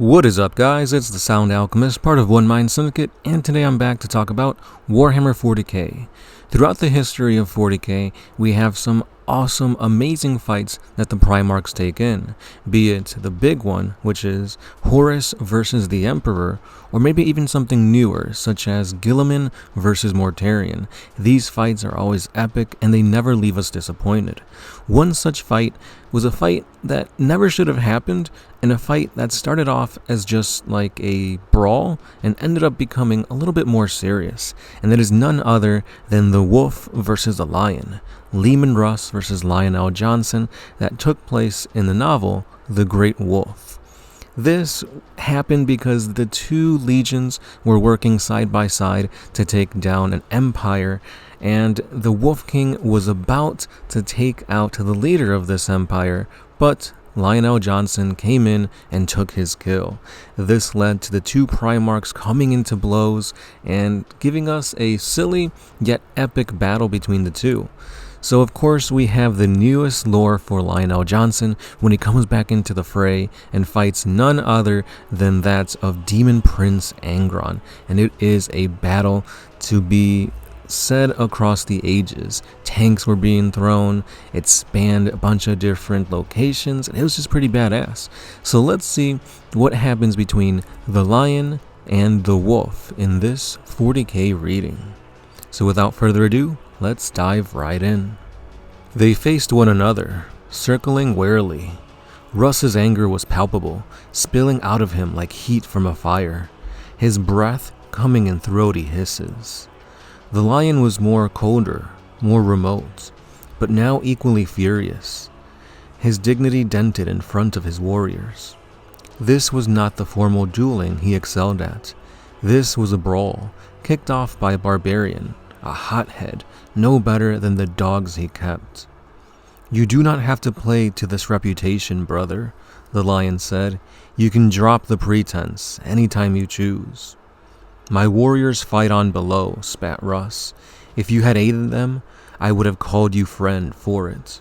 What is up, guys? It's the Sound Alchemist, part of One Mind Syndicate, and today I'm back to talk about Warhammer 40K. Throughout the history of 40K, we have some awesome, amazing fights that the Primarchs take in, be it the big one, which is Horus versus the Emperor, or maybe even something newer, such as Leman versus Mortarion. These fights are always epic, and they never leave us disappointed. One such fight was a fight that never should have happened, and a fight that started off as just like a brawl and ended up becoming a little bit more serious, and that is none other than the Wolf versus the Lion, Leman Russ versus Lionel Johnson, that took place in the novel The Great Wolf. This happened because the two legions were working side by side to take down an empire, and the Wolf King was about to take out the leader of this empire, but Lionel Johnson came in and took his kill. This led to the two Primarchs coming into blows and giving us a silly yet epic battle between the two. So of course we have the newest lore for Lionel Johnson when he comes back into the fray and fights none other than that of Demon Prince Angron, and it is a battle to be said across the ages. Tanks were being thrown, it spanned a bunch of different locations, and it was just pretty badass. So let's see what happens between the Lion and the Wolf in this 40K reading. So without further ado, let's dive right in. They faced one another, circling warily. Russ's anger was palpable, spilling out of him like heat from a fire, his breath coming in throaty hisses. The Lion was more colder, more remote, but now equally furious, his dignity dented in front of his warriors. This was not the formal dueling he excelled at. This was a brawl, kicked off by a barbarian, a hothead, no better than the dogs he kept. "You do not have to play to this reputation, brother," the Lion said. "You can drop the pretense anytime you choose." "My warriors fight on below," spat Russ. "If you had aided them, I would have called you friend for it."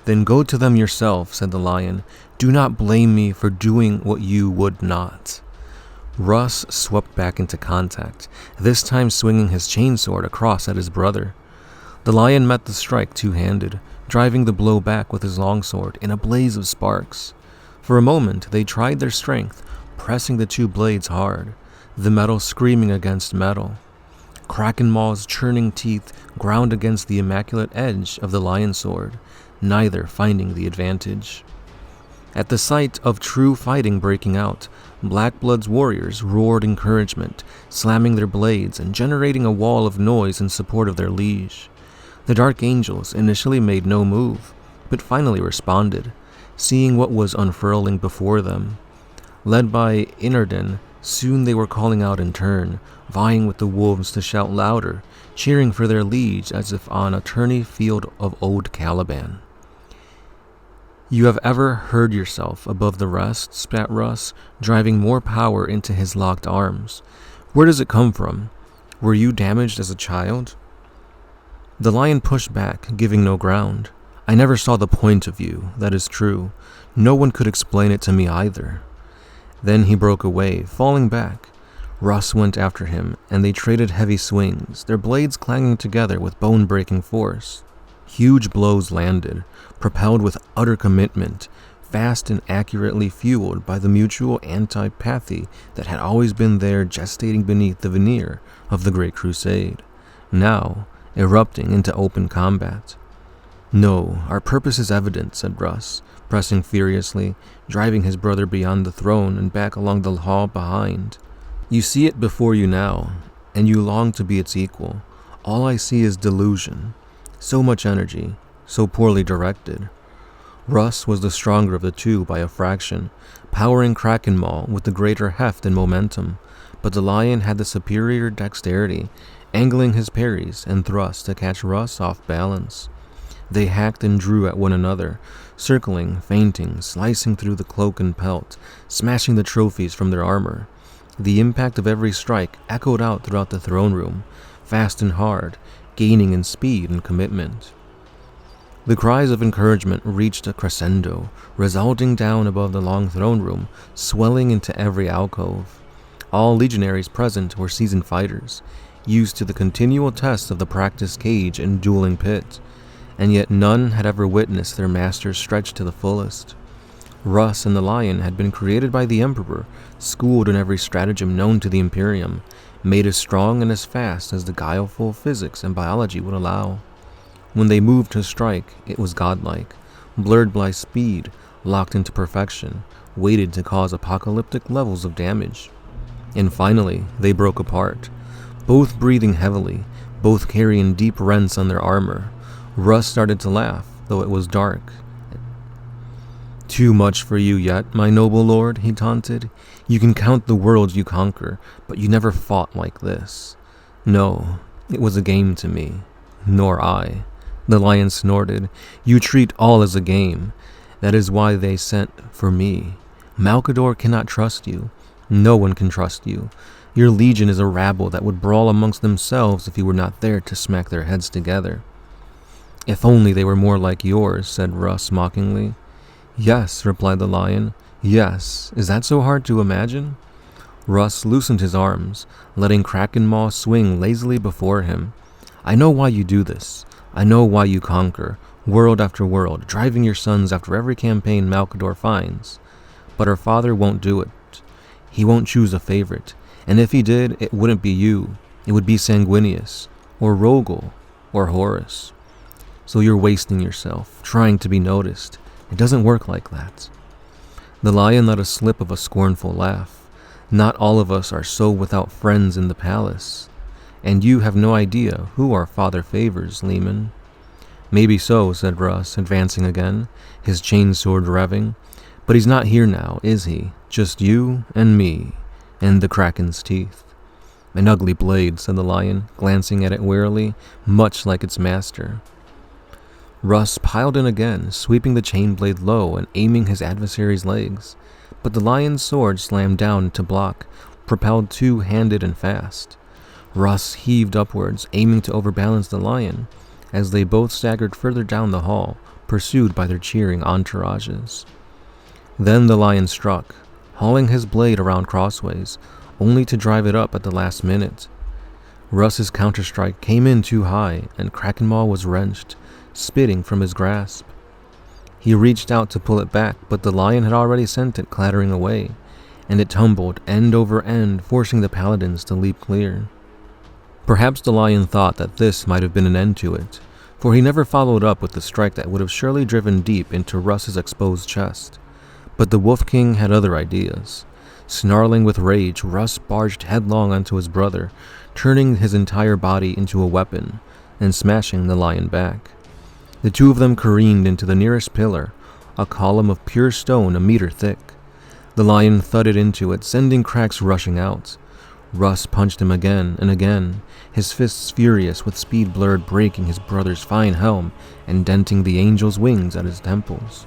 "Then go to them yourself," said the Lion. "Do not blame me for doing what you would not." Russ swept back into contact, this time swinging his chainsword across at his brother. The Lion met the strike two-handed, driving the blow back with his longsword in a blaze of sparks. For a moment, they tried their strength, pressing the two blades hard, the metal screaming against metal. Kraken Maw's churning teeth ground against the immaculate edge of the Lion sword, neither finding the advantage. At the sight of true fighting breaking out, Blackblood's warriors roared encouragement, slamming their blades and generating a wall of noise in support of their liege. The Dark Angels initially made no move, but finally responded, seeing what was unfurling before them. Led by Inarden, soon they were calling out in turn, vying with the wolves to shout louder, cheering for their liege as if on a tourney field of old Caliban. "You have ever heard yourself above the rest?" spat Russ, driving more power into his locked arms. "Where does it come from? Were you damaged as a child?" The Lion pushed back, giving no ground. "I never saw the point of you, that is true. No one could explain it to me either." Then he broke away, falling back. Russ went after him, and they traded heavy swings, their blades clanging together with bone-breaking force. Huge blows landed, propelled with utter commitment, fast and accurately fueled by the mutual antipathy that had always been there gestating beneath the veneer of the Great Crusade, now erupting into open combat. "No, our purpose is evident," said Russ, pressing furiously, driving his brother beyond the throne and back along the hall behind. "You see it before you now, and you long to be its equal. All I see is delusion. So much energy, so poorly directed." Russ was the stronger of the two by a fraction, powering Kraken Maw with the greater heft and momentum, but the Lion had the superior dexterity, angling his parries and thrusts to catch Russ off balance. They hacked and drew at one another, circling, feinting, slicing through the cloak and pelt, smashing the trophies from their armor. The impact of every strike echoed out throughout the throne room, fast and hard, gaining in speed and commitment. The cries of encouragement reached a crescendo, resounding down above the long throne room, swelling into every alcove. All legionaries present were seasoned fighters, used to the continual tests of the practice cage and dueling pit, and yet none had ever witnessed their masters stretched to the fullest. Russ and the Lion had been created by the Emperor, schooled in every stratagem known to the Imperium, made as strong and as fast as the guileful physics and biology would allow. When they moved to strike, it was godlike, blurred by speed, locked into perfection, weighted to cause apocalyptic levels of damage. And finally, they broke apart, both breathing heavily, both carrying deep rents on their armor. Russ started to laugh, though it was dark. "Too much for you yet, my noble lord," he taunted. "You can count the worlds you conquer, but you never fought like this." "No, it was a game to me." "Nor I." The Lion snorted. "You treat all as a game. That is why they sent for me. Malcador cannot trust you. No one can trust you. Your legion is a rabble that would brawl amongst themselves if you were not there to smack their heads together." "If only they were more like yours," said Russ mockingly. "Yes," replied the Lion. "Yes. Is that so hard to imagine?" Russ loosened his arms, letting Kraken Maw swing lazily before him. "I know why you do this. I know why you conquer, world after world, driving your sons after every campaign Malcador finds. But our father won't do it. He won't choose a favorite, and if he did, it wouldn't be you. It would be Sanguinius, or Rogel, or Horus. So you're wasting yourself, trying to be noticed. It doesn't work like that." The Lion let slip of a scornful laugh. "Not all of us are so without friends in the palace. And you have no idea who our father favors, Leman." "Maybe so," said Russ, advancing again, his chainsword revving. "But he's not here now, is he? Just you and me, and the Kraken's teeth." "An ugly blade," said the Lion, glancing at it warily, much like its master. Russ piled in again, sweeping the chain blade low and aiming his adversary's legs, but the Lion's sword slammed down to block, propelled two-handed and fast. Russ heaved upwards, aiming to overbalance the Lion, as they both staggered further down the hall, pursued by their cheering entourages. Then the Lion struck, hauling his blade around crossways, only to drive it up at the last minute. Russ's counterstrike came in too high, and Krakenmaw was wrenched, spitting from his grasp. He reached out to pull it back, but the Lion had already sent it clattering away, and it tumbled end over end, forcing the paladins to leap clear. Perhaps the Lion thought that this might have been an end to it, for he never followed up with the strike that would have surely driven deep into Russ's exposed chest. But the Wolf King had other ideas. Snarling with rage, Russ barged headlong onto his brother, turning his entire body into a weapon, and smashing the Lion back. The two of them careened into the nearest pillar, a column of pure stone a meter thick. The Lion thudded into it, sending cracks rushing out. Russ punched him again and again, his fists furious with speed blurred, breaking his brother's fine helm and denting the angel's wings at his temples.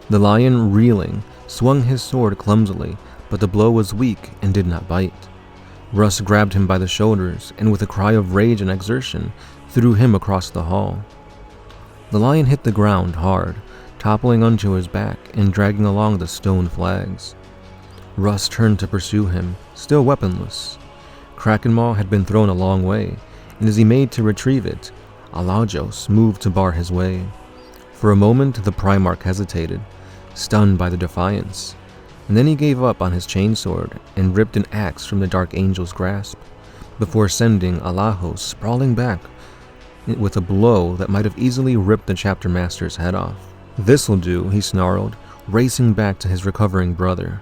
The Lion, reeling, swung his sword clumsily, but the blow was weak and did not bite. Russ grabbed him by the shoulders and with a cry of rage and exertion, threw him across the hall. The Lion hit the ground hard, toppling onto his back and dragging along the stone flags. Russ turned to pursue him, still weaponless. Krakenmaw had been thrown a long way, and as he made to retrieve it, Alajos moved to bar his way. For a moment the Primarch hesitated, stunned by the defiance, and then he gave up on his chainsword and ripped an axe from the Dark Angel's grasp, before sending Alajos sprawling back with a blow that might have easily ripped the chapter master's head off. "This'll do," he snarled, racing back to his recovering brother.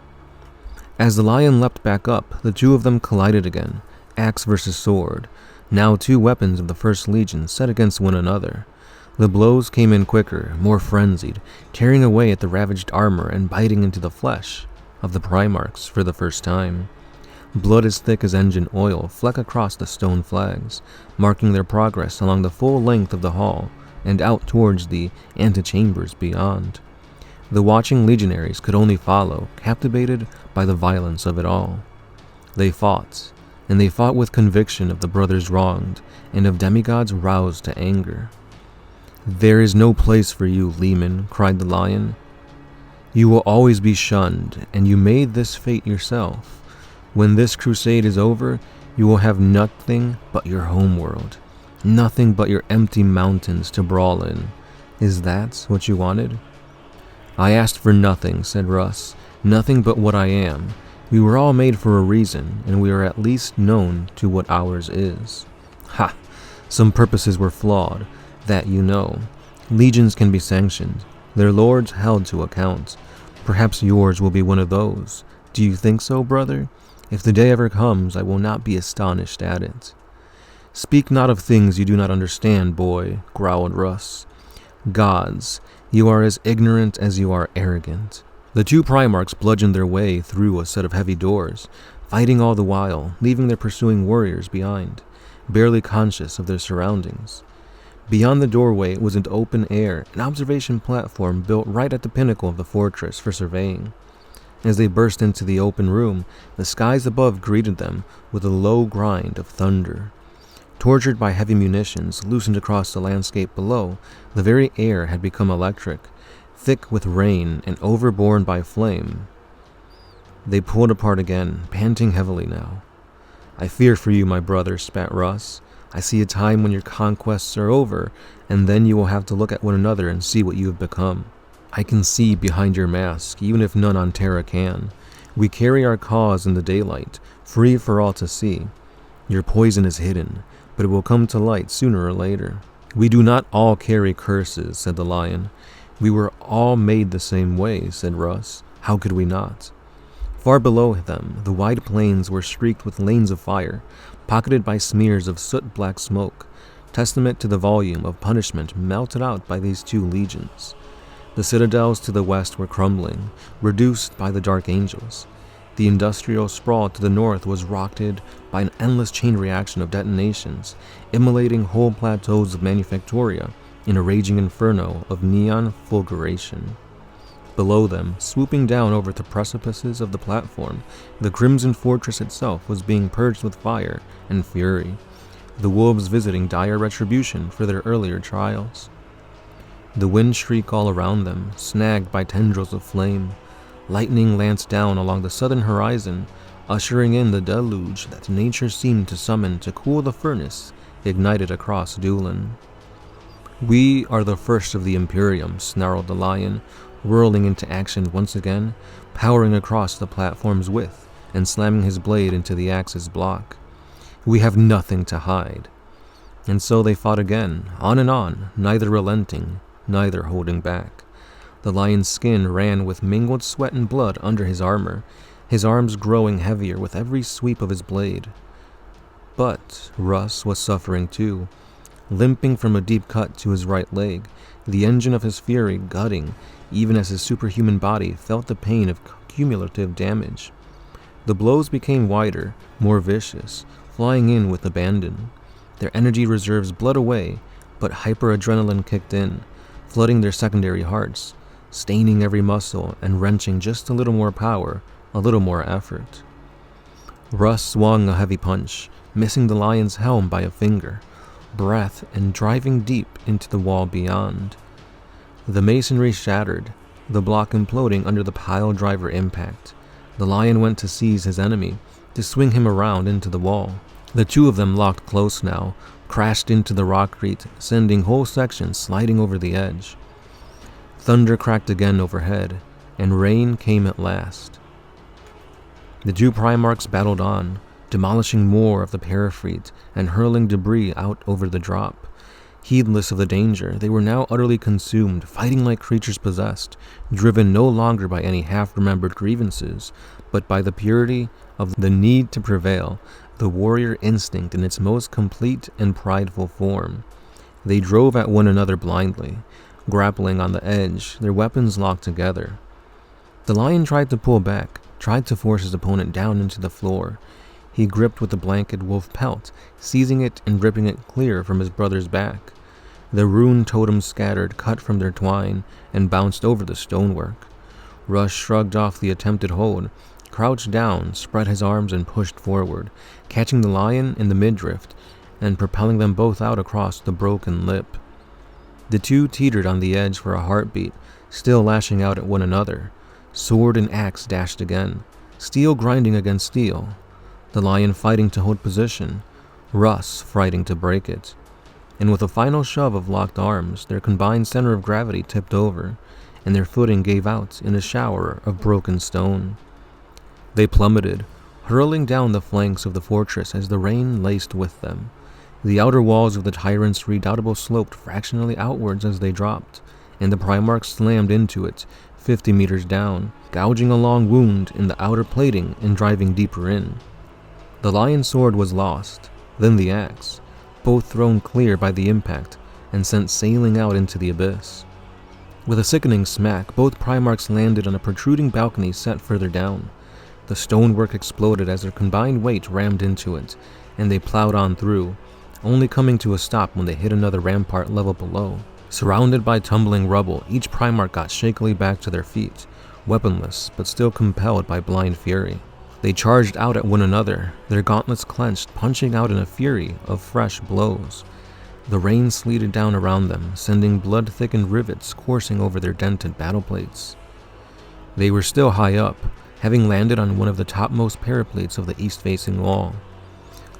As the Lion leapt back up, the two of them collided again, axe versus sword, now two weapons of the First Legion set against one another. The blows came in quicker, more frenzied, tearing away at the ravaged armor and biting into the flesh of the Primarchs for the first time. Blood as thick as engine oil flecked across the stone flags, marking their progress along the full length of the hall and out towards the antechambers beyond. The watching legionaries could only follow, captivated by the violence of it all. They fought, and they fought with conviction of the brothers wronged and of demigods roused to anger. "There is no place for you, Leman," cried the lion. "You will always be shunned, and you made this fate yourself. When this crusade is over, you will have nothing but your homeworld, nothing but your empty mountains to brawl in. Is that what you wanted?" "I asked for nothing," said Russ. "Nothing but what I am. We were all made for a reason, and we are at least known to what ours is." "Ha! Some purposes were flawed, that you know. Legions can be sanctioned, their lords held to account. Perhaps yours will be one of those. Do you think so, brother? If the day ever comes, I will not be astonished at it." "Speak not of things you do not understand, boy," growled Russ. "Gods, you are as ignorant as you are arrogant." The two Primarchs bludgeoned their way through a set of heavy doors, fighting all the while, leaving their pursuing warriors behind, barely conscious of their surroundings. Beyond the doorway was an open air, an observation platform built right at the pinnacle of the fortress for surveying. As they burst into the open room, the skies above greeted them with a low grind of thunder. Tortured by heavy munitions loosened across the landscape below, the very air had become electric, thick with rain and overborne by flame. They pulled apart again, panting heavily now. "I fear for you, my brother," spat Russ. "I see a time when your conquests are over, and then you will have to look at one another and see what you have become. I can see behind your mask, even if none on Terra can. We carry our cause in the daylight, free for all to see. Your poison is hidden, but it will come to light sooner or later." "We do not all carry curses," said the lion. "We were all made the same way," said Russ. "How could we not?" Far below them, the wide plains were streaked with lanes of fire, pocketed by smears of soot-black smoke, testament to the volume of punishment melted out by these two legions. The citadels to the west were crumbling, reduced by the Dark Angels. The industrial sprawl to the north was rocketed by an endless chain reaction of detonations, immolating whole plateaus of manufactoria in a raging inferno of neon fulguration. Below them, swooping down over the precipices of the platform, the Crimson Fortress itself was being purged with fire and fury, the wolves visiting dire retribution for their earlier trials. The wind shrieked all around them, snagged by tendrils of flame. Lightning lanced down along the southern horizon, ushering in the deluge that nature seemed to summon to cool the furnace ignited across DUEL. "We are the first of the Imperium," snarled the lion, whirling into action once again, powering across the platform's width and slamming his blade into the axe's block. "We have nothing to hide." And so they fought again, on and on, neither relenting, neither holding back. The lion's skin ran with mingled sweat and blood under his armor, his arms growing heavier with every sweep of his blade. But Russ was suffering too, limping from a deep cut to his right leg, the engine of his fury gutting, even as his superhuman body felt the pain of cumulative damage. The blows became wider, more vicious, flying in with abandon. Their energy reserves bled away, but hyperadrenaline kicked in, flooding their secondary hearts, staining every muscle and wrenching just a little more power, a little more effort. Russ swung a heavy punch, missing the lion's helm by a finger, breath and driving deep into the wall beyond. The masonry shattered, the block imploding under the pile driver impact. The lion went to seize his enemy, to swing him around into the wall. The two of them locked close now, crashed into the rockcrete, sending whole sections sliding over the edge. Thunder cracked again overhead, and rain came at last. The two Primarchs battled on, demolishing more of the parafleet and hurling debris out over the drop. Heedless of the danger, they were now utterly consumed, fighting like creatures possessed, driven no longer by any half-remembered grievances, but by the purity of the need to prevail, the warrior instinct in its most complete and prideful form. They drove at one another blindly, grappling on the edge, their weapons locked together. The lion tried to pull back, tried to force his opponent down into the floor. He gripped with the blanket wolf pelt, seizing it and ripping it clear from his brother's back. The rune totems scattered, cut from their twine, and bounced over the stonework. Russ shrugged off the attempted hold, crouched down, spread his arms, and pushed forward, catching the lion in the midriff and propelling them both out across the broken lip. The two teetered on the edge for a heartbeat, still lashing out at one another. Sword and axe dashed again, steel grinding against steel. The lion fighting to hold position, Russ fighting to break it. And with a final shove of locked arms, their combined center of gravity tipped over, and their footing gave out in a shower of broken stone. They plummeted, hurling down the flanks of the fortress as the rain laced with them. The outer walls of the tyrant's redoubtable sloped fractionally outwards as they dropped, and the Primarchs slammed into it, 50 meters down, gouging a long wound in the outer plating and driving deeper in. The lion's sword was lost, then the axe, both thrown clear by the impact and sent sailing out into the abyss. With a sickening smack, both Primarchs landed on a protruding balcony set further down. The stonework exploded as their combined weight rammed into it, and they plowed on through, only coming to a stop when they hit another rampart level below. Surrounded by tumbling rubble, each Primarch got shakily back to their feet, weaponless but still compelled by blind fury. They charged out at one another, their gauntlets clenched, punching out in a fury of fresh blows. The rain sleeted down around them, sending blood-thickened rivets coursing over their dented battle plates. They were still high up, having landed on one of the topmost paraplates of the east-facing wall.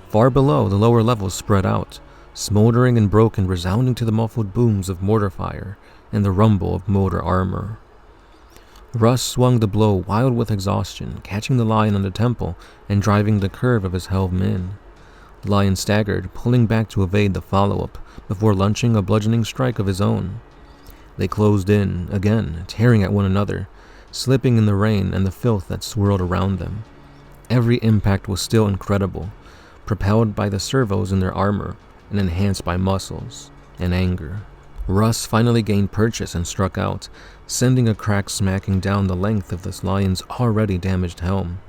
Far below, the lower levels spread out, smoldering and broken, resounding to the muffled booms of mortar fire and the rumble of motor armor. Russ swung the blow wild with exhaustion, catching the lion on the temple and driving the curve of his helm in. The lion staggered, pulling back to evade the follow-up, before launching a bludgeoning strike of his own. They closed in, again, tearing at one another, slipping in the rain and the filth that swirled around them. Every impact was still incredible, propelled by the servos in their armor and enhanced by muscles and anger. Russ finally gained purchase and struck out, sending a crack smacking down the length of this lion's already damaged helm.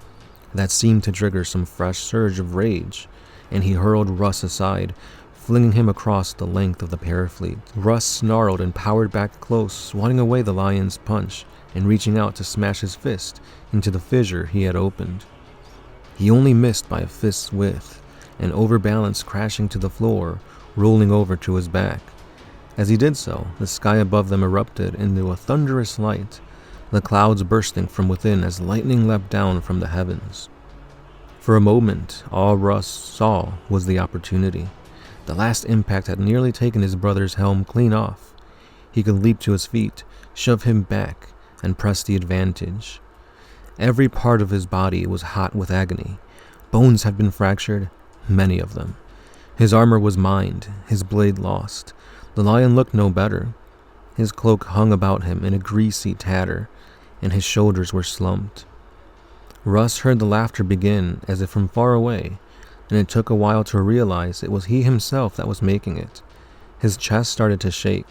That seemed to trigger some fresh surge of rage, and he hurled Russ aside, flinging him across the length of the parafleet. Russ snarled and powered back close, swatting away the lion's punch and reaching out to smash his fist into the fissure he had opened. He only missed by a fist's width, and overbalanced, crashing to the floor, rolling over to his back. As he did so, the sky above them erupted into a thunderous light, the clouds bursting from within as lightning leapt down from the heavens. For a moment, all Russ saw was the opportunity. The last impact had nearly taken his brother's helm clean off. He could leap to his feet, shove him back, and press the advantage. Every part of his body was hot with agony. Bones had been fractured, many of them. His armor was mined, his blade lost. The lion looked no better. His cloak hung about him in a greasy tatter, and his shoulders were slumped. Russ heard the laughter begin as if from far away, and it took a while to realize it was he himself that was making it. His chest started to shake,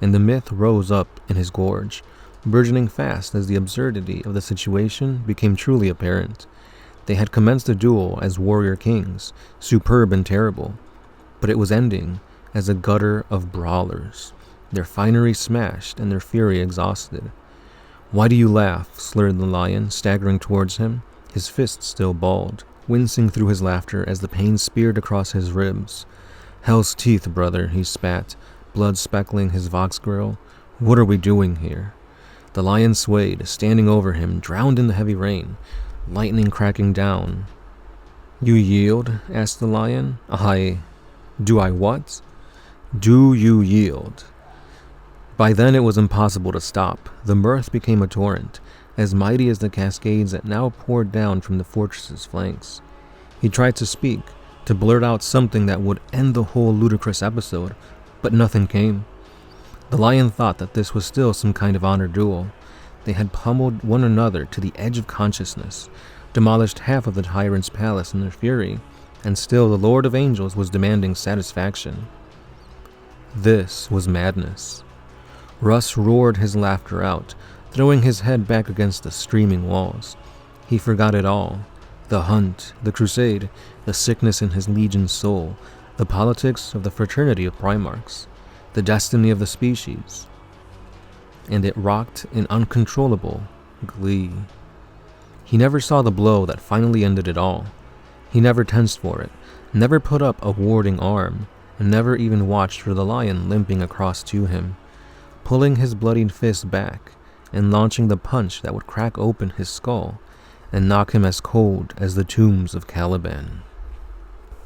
and the myth rose up in his gorge, burgeoning fast as the absurdity of the situation became truly apparent. They had commenced a duel as warrior kings, superb and terrible, but it was ending as a gutter of brawlers, their finery smashed and their fury exhausted. "Why do you laugh?" slurred the lion, staggering towards him, his fist still balled, wincing through his laughter as the pain speared across his ribs. "Hell's teeth, brother," he spat, blood speckling his vox grill. "What are we doing here?" The lion swayed, standing over him, drowned in the heavy rain, lightning cracking down. "You yield?" asked the lion. Do I what?" "Do you yield?" By then it was impossible to stop. The mirth became a torrent, as mighty as the cascades that now poured down from the fortress's flanks. He tried to speak, to blurt out something that would end the whole ludicrous episode, but nothing came. The lion thought that this was still some kind of honor duel. They had pummeled one another to the edge of consciousness, demolished half of the tyrant's palace in their fury, and still the Lord of Angels was demanding satisfaction. This was madness. Russ roared his laughter out, throwing his head back against the streaming walls. He forgot it all. The hunt, the crusade, the sickness in his legion's soul, the politics of the fraternity of Primarchs, the destiny of the species. And it rocked in uncontrollable glee. He never saw the blow that finally ended it all. He never tensed for it, never put up a warding arm, and never even watched for the lion limping across to him, pulling his bloodied fist back and launching the punch that would crack open his skull and knock him as cold as the tombs of Caliban.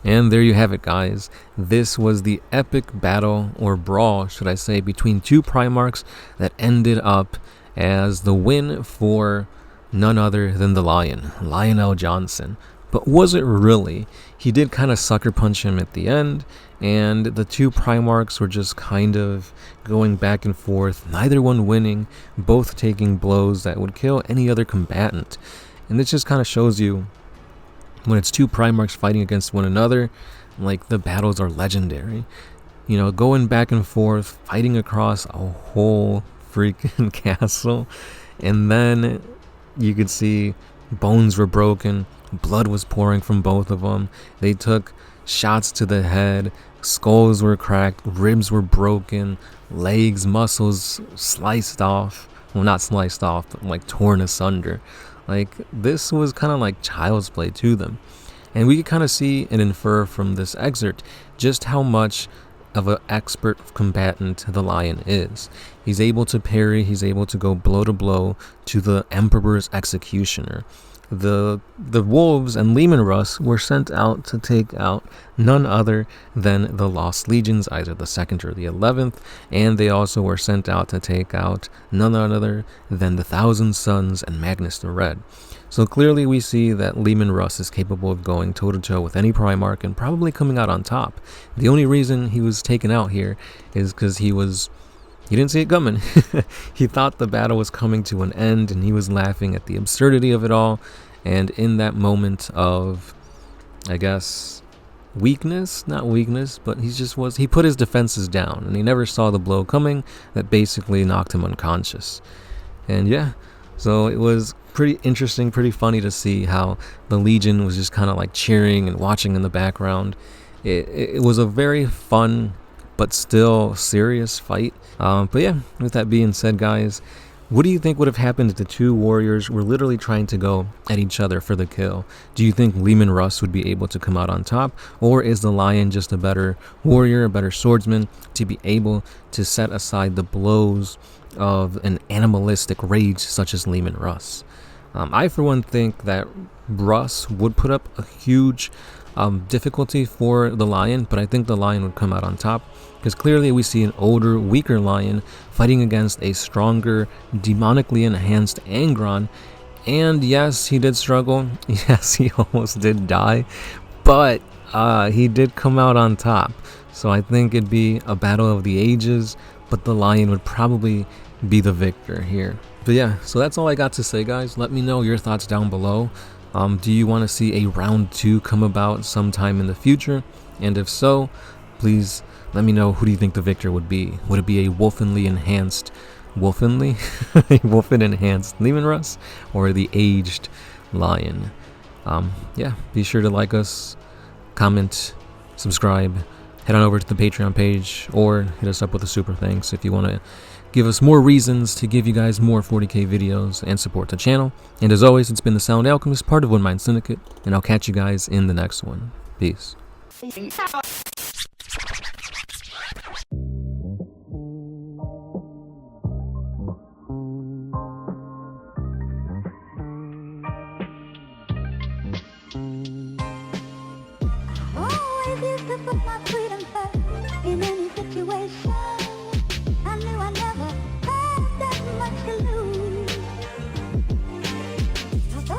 And there you have it, guys. This was the epic battle, or brawl should I say, between two Primarchs that ended up as the win for none other than the Lion, Lionel Johnson. But was it really? He did kind of sucker punch him at the end, and the two Primarchs were just kind of going back and forth, neither one winning, both taking blows that would kill any other combatant. And this just kind of shows you, when it's two Primarchs fighting against one another, like, the battles are legendary. You know, going back and forth, fighting across a whole freaking castle, and then you could see bones were broken, blood was pouring from both of them. They took shots to the head, skulls were cracked, ribs were broken, legs, muscles sliced off. Well, not sliced off, but like torn asunder. Like, this was kind of like child's play to them. And we could kind of see and infer from this excerpt just how much of an expert combatant the Lion is. He's able to parry, he's able to go blow to blow to the Emperor's executioner. The wolves and Leman Russ were sent out to take out none other than the Lost Legions, either the 2nd or the 11th, and they also were sent out to take out none other than the Thousand Sons and Magnus the Red. So clearly we see that Leman Russ is capable of going toe-to-toe with any Primarch and probably coming out on top. The only reason he was taken out here is because he didn't see it coming. He thought the battle was coming to an end, and he was laughing at the absurdity of it all. And in that moment of, I guess, weakness, not weakness, but he put his defenses down, and he never saw the blow coming that basically knocked him unconscious. And yeah, so it was pretty interesting, pretty funny to see how the Legion was just kind of like cheering and watching in the background. It was a very fun but still serious fight. But yeah, with that being said, guys, what do you think would have happened if the two warriors were literally trying to go at each other for the kill? Do you think Leman Russ would be able to come out on top? Or is the Lion just a better warrior, a better swordsman, to be able to set aside the blows of an animalistic rage such as Leman Russ? I, for one, think that Russ would put up a huge difficulty for the Lion, but I think the Lion would come out on top, because clearly we see an older, weaker Lion fighting against a stronger, demonically enhanced Angron. And yes, he did struggle. Yes, he almost did die, but he did come out on top. So I think it'd be a battle of the ages, but the Lion would probably be the victor here. But yeah, so that's all I got to say, guys. Let me know your thoughts down below. Do you want to see a round 2 come about sometime in the future? And if so, please let me know, who do you think the victor would be? Would it be a Wolfen enhanced Leman Russ, or the aged Lion? Yeah, be sure to like us, comment, subscribe, head on over to the Patreon page, or hit us up with a super thanks if you want to give us more reasons to give you guys more 40k videos and support the channel. And as always, it's been the Sound Alchemist, part of One Mind Syndicate, and I'll catch you guys in the next one. Peace.